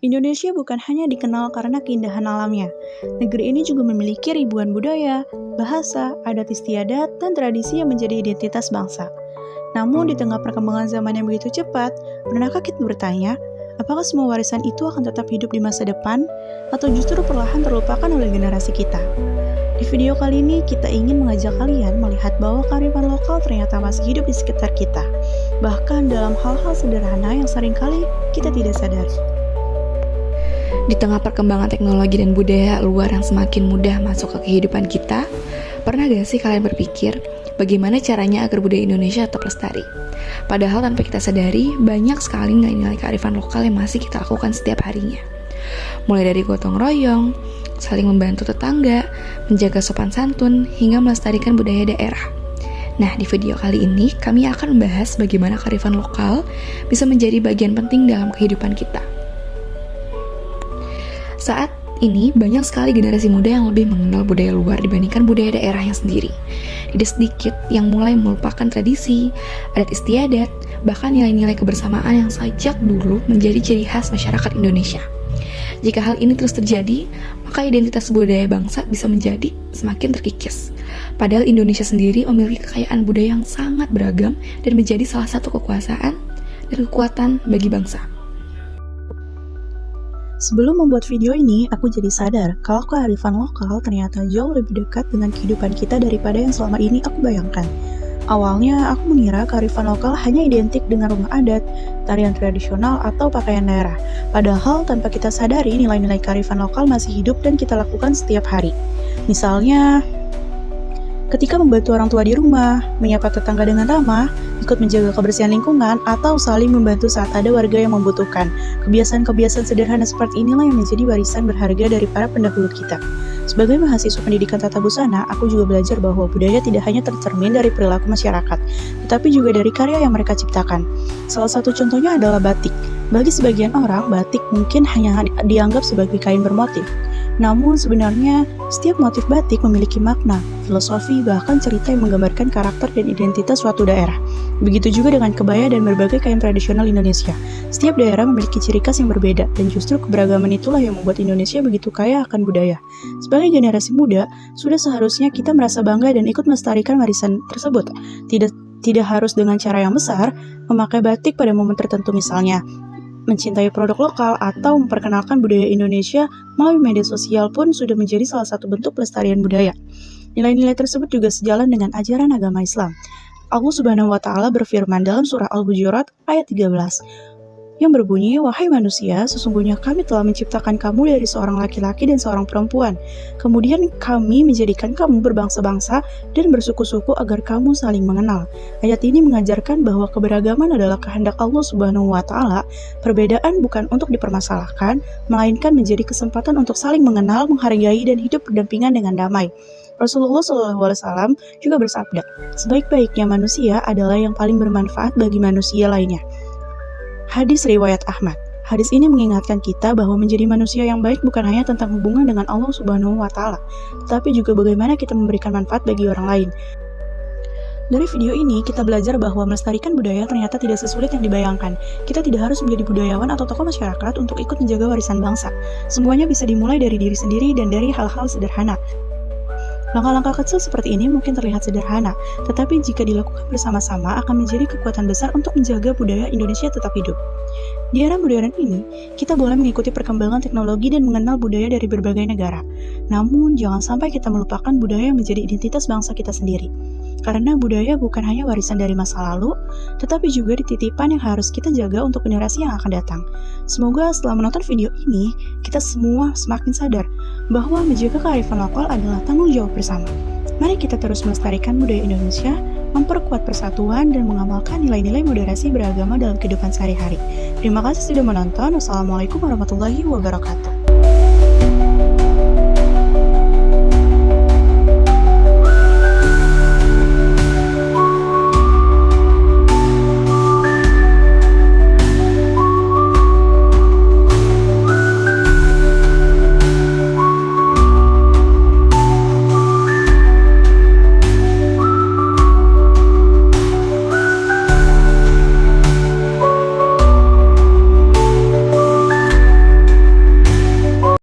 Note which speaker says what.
Speaker 1: Indonesia bukan hanya dikenal karena keindahan alamnya. Negeri ini juga memiliki ribuan budaya, bahasa, adat istiadat, dan tradisi yang menjadi identitas bangsa. Namun, di tengah perkembangan zaman yang begitu cepat, pernahkah kita bertanya, apakah semua warisan itu akan tetap hidup di masa depan, atau justru perlahan terlupakan oleh generasi kita? Di video kali ini, kita ingin mengajak kalian melihat bahwa kearifan lokal ternyata masih hidup di sekitar kita, bahkan dalam hal-hal sederhana yang seringkali kita tidak sadari.
Speaker 2: Di tengah perkembangan teknologi dan budaya luar yang semakin mudah masuk ke kehidupan kita, pernah gak sih kalian berpikir bagaimana caranya agar budaya Indonesia tetap lestari? Padahal tanpa kita sadari, banyak sekali nilai-nilai kearifan lokal yang masih kita lakukan setiap harinya. Mulai dari gotong royong, saling membantu tetangga, menjaga sopan santun, hingga melestarikan budaya daerah. Nah, di video kali ini kami akan membahas bagaimana kearifan lokal bisa menjadi bagian penting dalam kehidupan kita. Saat ini banyak sekali generasi muda yang lebih mengenal budaya luar dibandingkan budaya daerahnya sendiri. Tidak sedikit yang mulai melupakan tradisi, adat istiadat, bahkan nilai-nilai kebersamaan yang sejak dulu menjadi ciri khas masyarakat Indonesia. Jika hal ini terus terjadi, maka identitas budaya bangsa bisa menjadi semakin terkikis. Padahal Indonesia sendiri memiliki kekayaan budaya yang sangat beragam dan menjadi salah satu kekuasaan dan kekuatan bagi bangsa.
Speaker 1: Sebelum membuat video ini, aku jadi sadar kalau kearifan lokal ternyata jauh lebih dekat dengan kehidupan kita daripada yang selama ini aku bayangkan. Awalnya, aku mengira kearifan lokal hanya identik dengan rumah adat, tarian tradisional, atau pakaian daerah. Padahal, tanpa kita sadari, nilai-nilai kearifan lokal masih hidup dan kita lakukan setiap hari. Misalnya, ketika membantu orang tua di rumah, menyapa tetangga dengan ramah, ikut menjaga kebersihan lingkungan, atau saling membantu saat ada warga yang membutuhkan. Kebiasaan-kebiasaan sederhana seperti inilah yang menjadi warisan berharga dari para pendahulu kita. Sebagai mahasiswa pendidikan tata busana, aku juga belajar bahwa budaya tidak hanya tercermin dari perilaku masyarakat, tetapi juga dari karya yang mereka ciptakan. Salah satu contohnya adalah batik. Bagi sebagian orang, batik mungkin hanya dianggap sebagai kain bermotif. Namun sebenarnya, setiap motif batik memiliki makna, filosofi, bahkan cerita yang menggambarkan karakter dan identitas suatu daerah. Begitu juga dengan kebaya dan berbagai kain tradisional Indonesia. Setiap daerah memiliki ciri khas yang berbeda, dan justru keberagaman itulah yang membuat Indonesia begitu kaya akan budaya. Sebagai generasi muda, sudah seharusnya kita merasa bangga dan ikut melestarikan warisan tersebut. Tidak harus dengan cara yang besar, memakai batik pada momen tertentu misalnya, mencintai produk lokal, atau memperkenalkan budaya Indonesia melalui media sosial pun sudah menjadi salah satu bentuk pelestarian budaya. Nilai-nilai tersebut juga sejalan dengan ajaran agama Islam. Allah Subhanahu wa Ta'ala berfirman dalam surah Al-Hujurat ayat 13, yang berbunyi, "Wahai manusia, sesungguhnya kami telah menciptakan kamu dari seorang laki-laki dan seorang perempuan. Kemudian kami menjadikan kamu berbangsa-bangsa dan bersuku-suku agar kamu saling mengenal." Ayat ini mengajarkan bahwa keberagaman adalah kehendak Allah Subhanahu wa Ta'ala. Perbedaan bukan untuk dipermasalahkan, melainkan menjadi kesempatan untuk saling mengenal, menghargai, dan hidup berdampingan dengan damai. Rasulullah SAW juga bersabda, "Sebaik-baiknya manusia adalah yang paling bermanfaat bagi manusia lainnya." Hadis riwayat Ahmad. Hadis ini mengingatkan kita bahwa menjadi manusia yang baik bukan hanya tentang hubungan dengan Allah Subhanahu wa Ta'ala, tetapi juga bagaimana kita memberikan manfaat bagi orang lain. Dari video ini, kita belajar bahwa melestarikan budaya ternyata tidak sesulit yang dibayangkan. Kita tidak harus menjadi budayawan atau tokoh masyarakat untuk ikut menjaga warisan bangsa. Semuanya bisa dimulai dari diri sendiri dan dari hal-hal sederhana. Langkah-langkah kecil seperti ini mungkin terlihat sederhana, tetapi jika dilakukan bersama-sama akan menjadi kekuatan besar untuk menjaga budaya Indonesia tetap hidup. Di era modern ini, kita boleh mengikuti perkembangan teknologi dan mengenal budaya dari berbagai negara. Namun, jangan sampai kita melupakan budaya yang menjadi identitas bangsa kita sendiri. Karena budaya bukan hanya warisan dari masa lalu, tetapi juga titipan yang harus kita jaga untuk generasi yang akan datang. Semoga setelah menonton video ini, kita semua semakin sadar bahwa menjaga kearifan lokal adalah tanggung jawab bersama. Mari kita terus melestarikan budaya Indonesia, memperkuat persatuan, dan mengamalkan nilai-nilai moderasi beragama dalam kehidupan sehari-hari. Terima kasih sudah menonton. Wassalamualaikum warahmatullahi wabarakatuh.